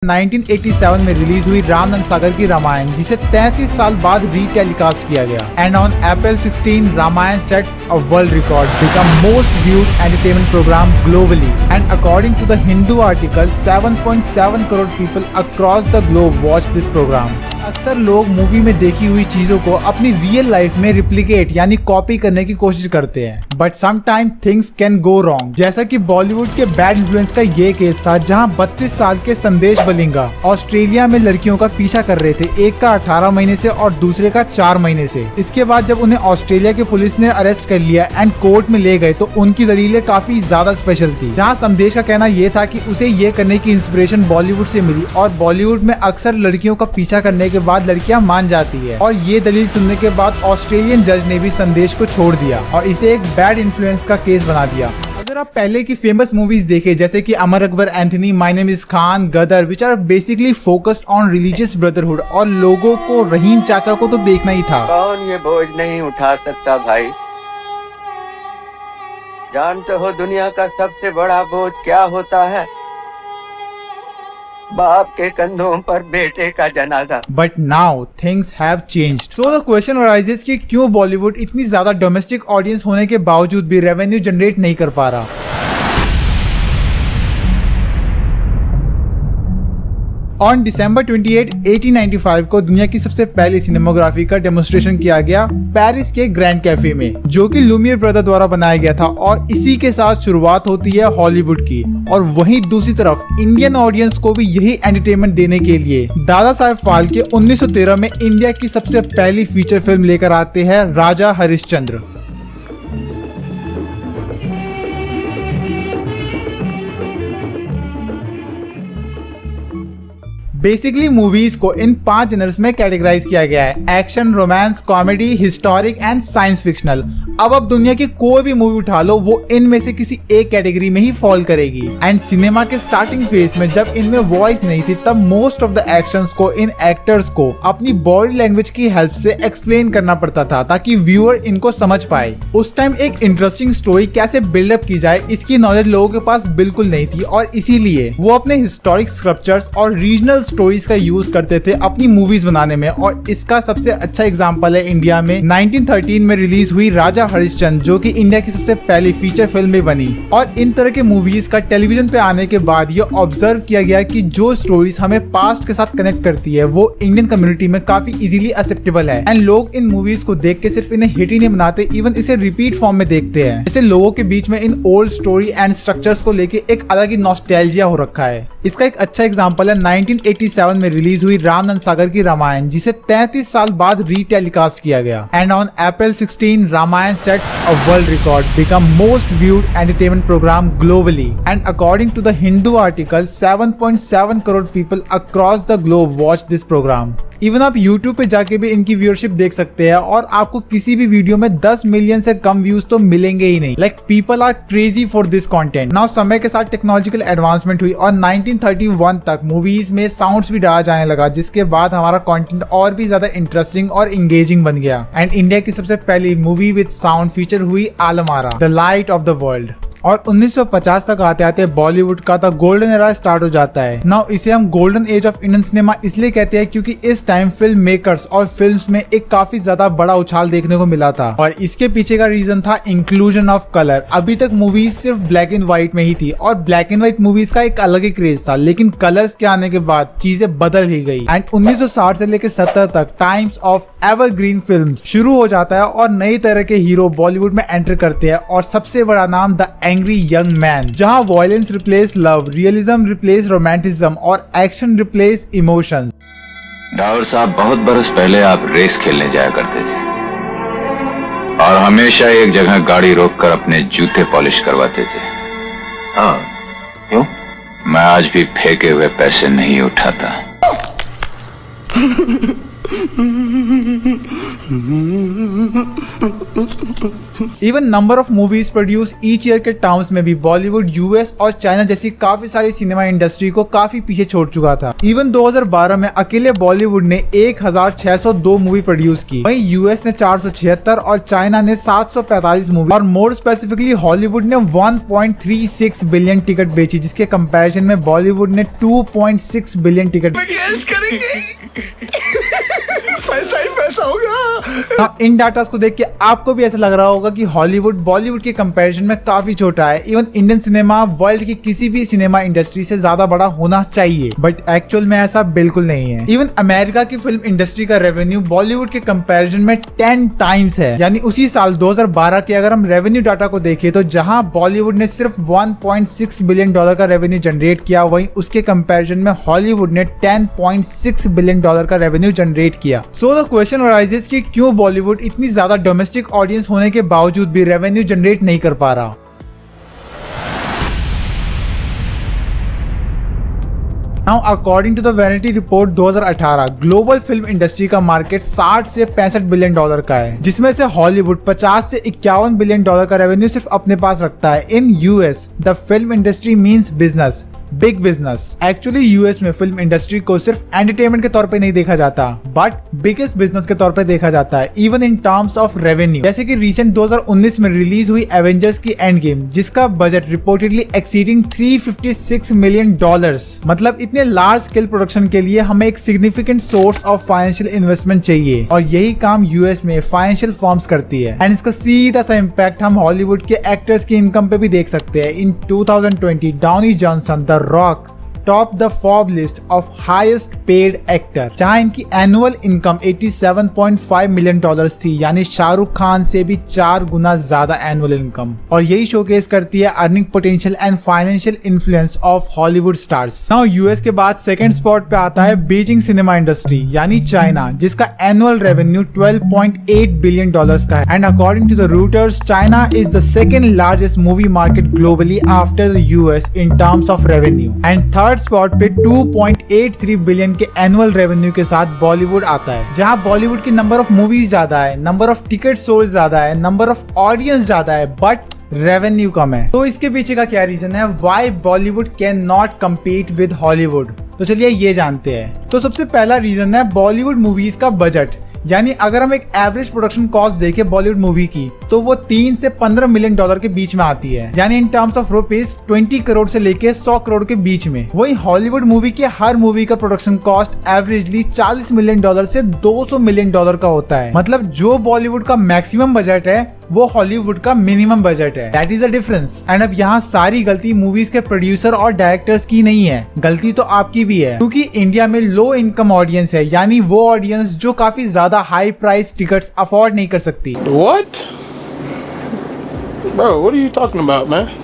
1987 में रिलीज हुई रामनंद सागर की रामायण, जिसे 33 साल बाद रीटेलीकास्ट किया गया। And on April 16 Ramayan set a world record, become most viewed entertainment programme globally. And according to the Hindu article 7.7 crore people across the globe watch this programme. अक्सर लोग मूवी में देखी हुई चीजों को अपनी रियल लाइफ में रिप्लिकेट यानी कॉपी करने की कोशिश करते हैं, but sometime things can go wrong. जैसा कि बॉलीवुड के बैड इन्फ्लुएंस का ये केस था, जहां 32 साल के संदेश बलिंगा ऑस्ट्रेलिया में लड़कियों का पीछा कर रहे थे, एक का 18 महीने से और दूसरे का 4 महीने से। इसके बाद जब उन्हें ऑस्ट्रेलिया के पुलिस ने अरेस्ट कर लिया एंड कोर्ट में ले गए, तो उनकी दलीलें काफी ज्यादा स्पेशल थी। जहां संदेश का कहना ये था कि उसे ये करने की इंस्पिरेशन बॉलीवुड से मिली, और बॉलीवुड में अक्सर लड़कियों का पीछा करने के बाद लड़कियां मान जाती है। और ये दलील सुनने के बाद ऑस्ट्रेलियन जज ने भी संदेश को छोड़ दिया और इसे एक बैड इन्फ्लुएंस का केस बना दिया। अगर आप पहले की फेमस मूवीज देखें, जैसे कि Amar Akbar Anthony, my name is Khan, Gadar, which are basically focused on religious brotherhood, और लोगों को रहीम चाचा को तो देखना ही था। कौन ये बोझ नहीं उठा सकता भाई? जानते हो दुनिया का सबसे बड़ा बोझ क्या होता है? बाप के कंधों पर बेटे का जनाजा। But now things have changed. So the question arises कि क्यों बॉलीवुड इतनी ज्यादा डोमेस्टिक ऑडियंस होने के बावजूद भी रेवेन्यू जनरेट नहीं कर पा रहा। ऑन December 28, 1895 को दुनिया की सबसे पहली सिनेमाग्राफी का डेमोन्स्ट्रेशन किया गया पेरिस के ग्रैंड कैफे में, जो कि लुमियर ब्रदर द्वारा बनाया गया था, और इसी के साथ शुरुआत होती है हॉलीवुड की। और वहीं दूसरी तरफ इंडियन ऑडियंस को भी यही एंटरटेनमेंट देने के लिए दादा साहेब फाल्के 1913 में इंडिया की सबसे पहली फीचर फिल्म लेकर आते हैं, राजा हरिश्चंद्र। बेसिकली मूवीज को इन 5 जनर्स में कैटेगराइज किया गया है: action, romance, comedy, historic and science fictional. अब दुनिया की कोई भी मूवी उठा लो, वो इनमें से किसी एक कैटेगरी में ही फॉल करेगी। एंड सिनेमा के स्टार्टिंग फेज में जब इनमें वॉइस नहीं थी, तब मोस्ट ऑफ द एक्शंस को इन एक्टर्स को अपनी बॉडी लैंग्वेज की हेल्प से एक्सप्लेन करना पड़ता था, ताकि व्यूअर इनको समझ पाए। उस टाइम एक इंटरेस्टिंग स्टोरी कैसे बिल्डअप की जाए, इसकी नॉलेज लोगों के पास बिल्कुल नहीं थी, और इसीलिए वो अपने हिस्टोरिक स्क्रिप्चर्स और रीजनल स्टोरीज का यूज करते थे अपनी मूवीज बनाने में। और इसका सबसे अच्छा एग्जांपल है इंडिया में 1913 में रिलीज हुई राजा हरिश्चंद्र, जो कि इंडिया की सबसे पहली फीचर फिल्म में बनी। और इन तरह के मूवीज का टेलीविजन पे आने के बाद ये ऑब्जर्व किया गया कि जो स्टोरीज हमें पास्ट के साथ कनेक्ट करती है, वो इंडियन कम्युनिटी में काफी इजीली एक्सेप्टेबल है। एंड लोग इन मूवीज को देख के सिर्फ इन्हें हिट ही नहीं बनाते, इवन इसे रिपीट फॉर्म में देखते हैं। जैसे लोगों के बीच में in old story and structures को लेके एक अलग ही नॉस्टैल्जिया हो रखा है। इसका एक अच्छा एग्जांपल है 1987 में रिलीज हुई रामनंद सागर की रामायण, जिसे 33 साल बाद रीटेलीकास्ट किया गया। And on April 16 Ramayan set a world record, become most viewed entertainment programme globally. And according to the Hindu article 7.7 crore people across the globe watch this programme. Even आप YouTube पे जाके भी इनकी व्यूअरशिप देख सकते हैं, और आपको किसी भी वीडियो में 10 मिलियन से कम व्यूज तो मिलेंगे ही नहीं। Like people are crazy for this content. Now समय के साथ टेक्नोलॉजिकल एडवांसमेंट हुई और 1931 तक मूवीज में साउंड्स भी डाला जाने लगा, जिसके बाद हमारा कंटेंट और भी ज्यादा इंटरेस्टिंग और इंगेजिंग बन गया। एंड इंडिया की सबसे पहली मूवी विद साउंड फीचर हुई Alam Ara, the light of the world. और 1950 तक आते आते बॉलीवुड का द गोल्डन एरा स्टार्ट हो जाता है। नाउ इसे हम golden age of Indian cinema इसलिए कहते हैं क्योंकि इस टाइम फिल्म मेकर्स और फिल्म्स में एक काफी ज्यादा बड़ा उछाल देखने को मिला था, और इसके पीछे का रीजन था इंक्लूजन ऑफ कलर। अभी तक मूवीज सिर्फ ब्लैक एंड व्हाइट में ही थी, और ब्लैक एंड व्हाइट मूवीज का एक अलग ही क्रेज था, लेकिन कलर्स के आने के बाद चीजें बदल ही गई। एंड 1960 से लेकर 70 तक टाइम्स ऑफ एवरग्रीन फिल्म्स शुरू हो जाता है, और नई तरह के हीरो बॉलीवुड में एंटर करते हैं, और सबसे बड़ा नाम द एंग्री यंग मैन, जहां violence replace love, realism replace romanticism, और एक्शन रिप्लेस इमोशंस। डावर साहब, बहुत बरस पहले आप रेस खेलने जाया करते थे, और हमेशा एक जगह गाड़ी रोककर अपने जूते पॉलिश करवाते थे। हाँ, क्यों? मैं आज भी फेंके हुए पैसे नहीं उठाता। Even number of movies produce each year के टर्म्स में भी बॉलीवुड यूएस और चाइना जैसी काफी सारी सिनेमा इंडस्ट्री को काफी पीछे छोड़ चुका था। इवन 2012 में अकेले बॉलीवुड ने 1602 मूवी प्रोड्यूस की, वहीं यूएस ने 476 और चाइना ने 745 मूवी, और मोर स्पेसिफिकली हॉलीवुड ने 1.36 बिलियन टिकट बेची, जिसके कंपैरिजन में बॉलीवुड ने 2.6 बिलियन टिकट। पैसा ही पैसा होगा। हाँ, इन डाटा को देख के आपको भी ऐसा लग रहा होगा कि हॉलीवुड बॉलीवुड के कंपैरिजन में काफी छोटा है। इवन इंडियन सिनेमा वर्ल्ड की किसी भी सिनेमा इंडस्ट्री से ज्यादा बड़ा होना चाहिए, बट एक्चुअल में ऐसा बिल्कुल नहीं है। इवन अमेरिका की फिल्म इंडस्ट्री का रेवेन्यू बॉलीवुड के कंपैरिजन में 10 टाइम्स है। यानी उसी साल 2012 के अगर हम रेवेन्यू डाटा को देखें तो जहां बॉलीवुड ने सिर्फ 1.6 बिलियन डॉलर का रेवेन्यू जनरेट किया, वहीं उसके कंपैरिजन में हॉलीवुड ने 10.6 बिलियन डॉलर का रेवेन्यू जनरेट किया। सो द क्वेश्चन अराइजेस कि क्यों बॉलीवुड इतनी ज्यादा डोमेस्टिक ऑडियंस होने के बावजूद भी रेवेन्यू जनरेट नहीं कर पा रहा। Now, according to the Vanity Report 2018, global film industry का मार्केट 60 से 65 बिलियन डॉलर का है, जिसमें से हॉलीवुड 50 से 51 बिलियन डॉलर का रेवेन्यू सिर्फ अपने पास रखता है। In US the film industry means business, big business. Actually US में फिल्म इंडस्ट्री को सिर्फ एंटरटेनमेंट के तौर पे नहीं देखा जाता, बट बिगेस्ट बिजनेस के तौर पे देखा जाता है, even in terms of revenue. जैसे कि रिसेंट 2019 में रिलीज हुई एवेंजर्स की एंड गेम, जिसका budget reportedly exceeding 356 million dollars. मतलब इतने लार्ज स्केल प्रोडक्शन के लिए हमें एक significant source of financial investment चाहिए, और यही काम यूएस में फाइनेंशियल फर्म्स करती है। एंड इसका सीधा सा इम्पैक्ट हम हॉलीवुड के एक्टर्स की इनकम पे भी देख सकते हैं। In 2020 Dwayne Johnson the Rock top the Forbes list of highest paid actor, जहां इनकी एनुअल इनकम 87.5 मिलियन डॉलर्स थी, यानी शाहरुख खान से भी 4 गुना ज्यादा एनुअल इनकम। और यही शोकेस करती है earning potential and financial influence of Hollywood stars. Now US के बाद सेकंड स्पॉट पे आता है बीजिंग सिनेमा इंडस्ट्री, यानी चाइना, जिसका एनुअल रेवेन्यू 12.8 बिलियन डॉलर्स का है। And according to the Reuters, China is the second largest movie market globally after the US in terms of revenue. And third spot पे 2.83 billion के annual revenue के साथ बॉलीवुड आता है, जहां बॉलीवुड की नंबर ऑफ मूवीज ज्यादा है, नंबर ऑफ टिकट सोल्ड ज्यादा है, नंबर ऑफ ऑडियंस ज्यादा है, बट रेवेन्यू कम है। तो इसके पीछे का क्या रीजन है, why Bollywood can not compete with Hollywood? तो चलिए ये जानते हैं। तो सबसे पहला रीजन है बॉलीवुड मूवीज का बजट। यानी अगर हम एक एवरेज प्रोडक्शन कॉस्ट देखें बॉलीवुड मूवी की, तो वो 3 से 15 मिलियन डॉलर के बीच में आती है, यानी इन टर्म्स ऑफ रुपीज 20 करोड़ से लेके 100 करोड़ के बीच में। वही हॉलीवुड मूवी के हर मूवी का production cost averagely 40 million dollar से 200 मिलियन डॉलर का होता है। मतलब जो बॉलीवुड का मैक्सिमम बजट है वो हॉलीवुड का मिनिमम बजट है। That is the difference. And अब यहाँ सारी गलती मूवीज के प्रोड्यूसर और डायरेक्टर्स की नहीं है, गलती तो आपकी भी है, क्योंकि इंडिया में लो इनकम ऑडियंस है, यानी वो ऑडियंस जो काफी ज्यादा हाई प्राइस टिकट्स अफोर्ड नहीं कर सकती। What? Bro, what are you talking about, man?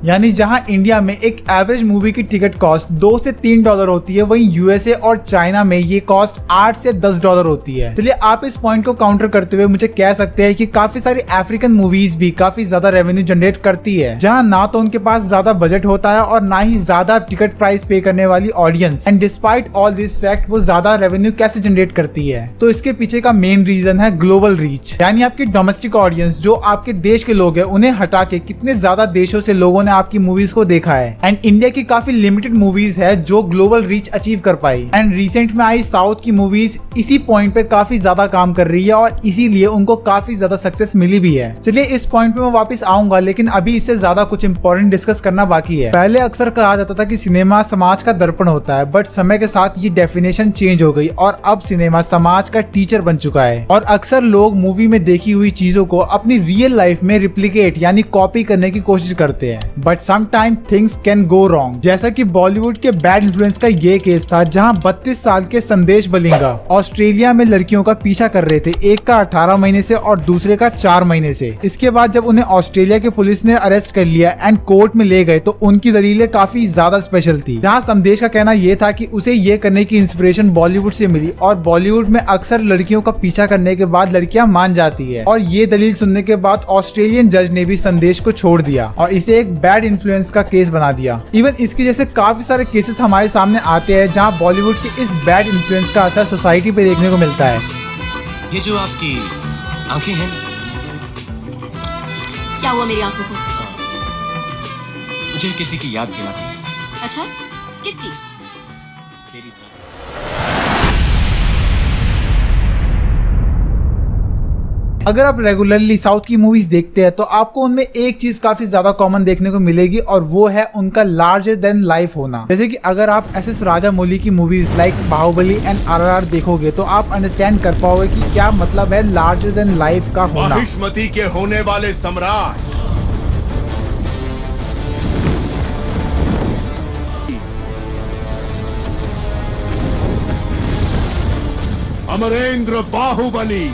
यानी जहां इंडिया में एक एवरेज मूवी की टिकट कॉस्ट 2 से 3 डॉलर होती है, वहीं यूएसए और चाइना में ये कॉस्ट 8 से 10 डॉलर होती है। चलिए आप इस पॉइंट को काउंटर करते हुए मुझे कह सकते हैं कि काफी सारी अफ्रीकन मूवीज भी काफी ज्यादा रेवेन्यू जनरेट करती है, जहां ना तो उनके पास ज्यादा बजट होता है और ना ही ज्यादा टिकट प्राइस पे करने वाली audience. And despite all this fact वो ज्यादा रेवेन्यू कैसे जनरेट करती है? तो इसके पीछे का मेन रीजन है ग्लोबल रीच, यानी आपकी डोमेस्टिक ऑडियंस जो आपके देश के लोग हैं उन्हें हटा के कितने ज्यादा देशों से लोगों ने आपकी मूवीज को देखा है। एंड इंडिया की काफी लिमिटेड मूवीज है जो ग्लोबल रीच अचीव कर पाई। एंड रिसेंट में आई साउथ की मूवीज इसी पॉइंट पे काफी ज्यादा काम कर रही है और इसीलिए उनको काफी ज्यादा सक्सेस मिली भी है। चलिए इस पॉइंट पे मैं वापस आऊंगा, लेकिन अभी इससे ज्यादा कुछ इंपॉर्टेंट डिस्कस करना बाकी है। पहले अक्सर कहा जाता था कि सिनेमा समाज का दर्पण होता है, बट समय के साथ ये डेफिनेशन चेंज हो गई और अब सिनेमा समाज का टीचर बन चुका है। और अक्सर लोग मूवी में देखी हुई चीजों को अपनी रियल लाइफ में रिप्लिकेट यानी कॉपी करने की कोशिश करते हैं, but sometime things can go wrong. जैसा कि बॉलीवुड के बैड इन्फ्लुएंस का ये केस था, जहां 32 साल के संदेश बलिंगा ऑस्ट्रेलिया में लड़कियों का पीछा कर रहे थे, एक का 18 महीने से और दूसरे का 4 महीने से। इसके बाद जब उन्हें ऑस्ट्रेलिया के पुलिस ने अरेस्ट कर लिया एंड कोर्ट में ले गए, तो उनकी दलीलें काफी ज्यादा स्पेशल थी। जहां संदेश का कहना यह था कि उसे ये करने की इंस्पिरेशन बॉलीवुड से मिली और बॉलीवुड में अक्सर लड़कियों का पीछा करने के बाद लड़कियां मान जाती है। और ये दलील सुनने के बाद ऑस्ट्रेलियन जज ने भी संदेश को छोड़ दिया और इसे एक बैड इन्फ्लुएंस का केस बना दिया। इवन इसके जैसे काफी सारे केसेस हमारे सामने आते हैं जहां बॉलीवुड के इस बैड इन्फ्लुएंस का असर सोसाइटी पे देखने को मिलता है। ये जो आपकी आंखें हैं, क्या हुआ मेरी आंखों को? मुझे किसी की याद दिलाती है। अच्छा, किसकी? मेरी। अगर आप रेगुलरली साउथ की मूवीज देखते हैं तो आपको उनमें एक चीज काफी ज्यादा कॉमन देखने को मिलेगी और वो है उनका लार्जर देन लाइफ होना। जैसे कि अगर आप एस राजामौली की movies like Baahubali and RRR देखोगे तो आप अंडरस्टैंड कर पाओगे कि क्या मतलब है लार्जर देन लाइफ का होना। महिष्मती के होने वाले सम्राट Amarendra Baahubali.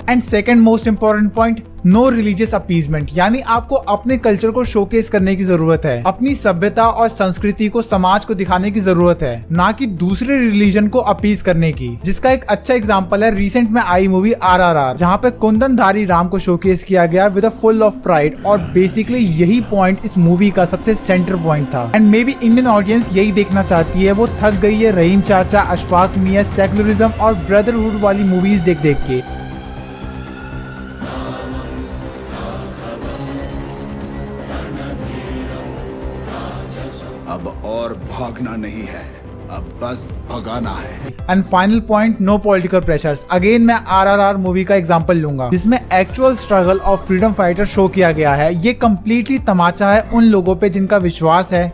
And second most important point, no religious appeasement, यानी आपको अपने कल्चर को शोकेस करने की जरूरत है, अपनी सभ्यता और संस्कृति को समाज को दिखाने की जरूरत है, ना कि दूसरे रिलीजन को अपीज करने की। जिसका एक अच्छा एग्जांपल है रिसेंट में आई मूवी RRR, जहाँ पे कुंदनधारी राम को शोकेस किया गया with a full of pride, और बेसिकली यही पॉइंट इस मूवी का सबसे सेंटर पॉइंट था। And may be Indian audience यही देखना चाहती है, वो थक गई है रहीम चाचा, अशफाक मियां, सेक्युलरिज्म और ब्रदरहुड वाली मूवीज देख देख के। अब और भागना नहीं है, अब बस भगाना है। And final point, no political pressures. Again मैं RRR मूवी का एग्जांपल लूंगा जिसमें actual struggle of freedom fighter show किया गया है। ये कम्प्लीटली तमाचा है उन लोगों पे जिनका विश्वास है,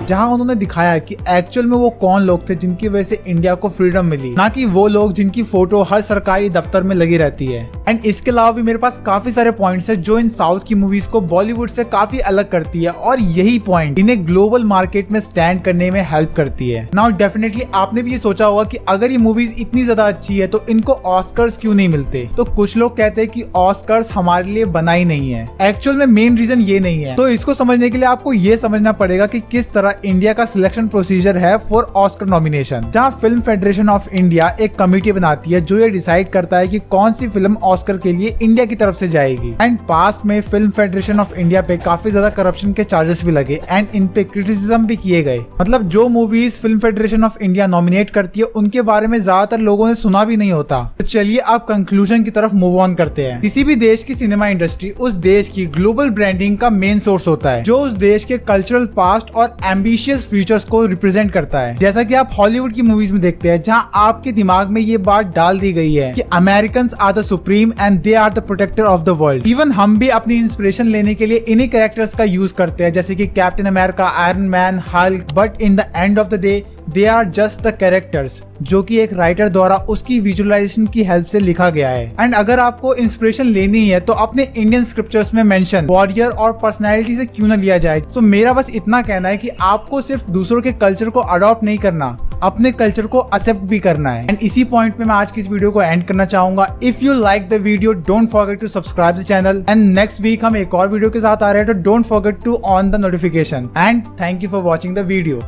जहां उन्होंने दिखाया कि एक्चुअल में वो कौन लोग थे जिनकी वजह से इंडिया को फ्रीडम मिली, ना कि वो लोग जिनकी फोटो हर सरकारी दफ्तर में लगी रहती है। एंड इसके अलावा भी मेरे पास काफी सारे पॉइंट्स हैं जो इन साउथ की मूवीज को बॉलीवुड से काफी अलग करती है, और यही पॉइंट इन्हें ग्लोबल मार्केट में स्टैंड करने में हेल्प करती है। नाउ डेफिनेटली आपने भी ये सोचा होगा कि अगर ये मूवीज इतनी ज्यादा अच्छी है तो इनको ऑस्कर्स क्यों नहीं मिलते। तो कुछ लोग कहते हैं कि ऑस्कर्स हमारे लिए बनाई नहीं है। एक्चुअल में मेन रीजन ये नहीं है। तो इसको समझने के लिए आपको ये समझना पड़ेगा कि किस तरह इंडिया का सिलेक्शन प्रोसीजर है फॉर ऑस्कर नॉमिनेशन, जहां फिल्म फेडरेशन ऑफ इंडिया एक कमेटी बनाती है जो ये डिसाइड करता है कि कौन सी फिल्म ऑस्कर के लिए इंडिया की तरफ से जाएगी। एंड पास्ट में फिल्म फेडरेशन ऑफ इंडिया पे काफी ज्यादा करप्शन के चार्जेस भी लगे एंड इन पे क्रिटिसिज्म भी किए गए। मतलब जो movies film federation of India nominate करती है उनके बारे में ज्यादातर लोगों ने सुना भी नहीं होता। तो चलिए आप कंक्लूजन की तरफ मूव ऑन करते हैं। किसी भी देश की सिनेमा इंडस्ट्री उस देश की ग्लोबल ब्रांडिंग का मेन सोर्स होता है, जो उस देश के कल्चरल पास्ट और एम्बिशियस फ्यूचर्स को रिप्रेजेंट करता है। जैसा कि आप हॉलीवुड की मूवीज में देखते हैं, जहां आपके दिमाग में ये बात डाल दी गई है कि Americans are the supreme and they are the protector of the world. Even हम भी अपनी इंस्पिरेशन लेने के लिए इन्हीं कैरेक्टर्स का यूज करते हैं, जैसे कि Captain America, Iron Man, Hulk. But in the end of the day they are just the characters, जो कि एक राइटर द्वारा उसकी विजुअलाइजेशन की हेल्प से लिखा गया है। एंड अगर आपको इंस्पिरेशन लेनी है तो अपने इंडियन स्क्रिप्चर्स में मेंशन वॉरियर और पर्सनैलिटी से क्यों न लिया जाए। तो मेरा बस इतना कहना है कि आपको सिर्फ दूसरों के कल्चर को अडॉप्ट नहीं करना, अपने कल्चर को एक्सेप्ट भी करना है। एंड इसी पॉइंट पे मैं आज की इस वीडियो को एंड करना चाहूंगा। If you like the video don't forget to subscribe the channel, and next week हम एक और वीडियो के साथ आ रहे हैं, तो don't forget to on the notification. And thank you for watching the video.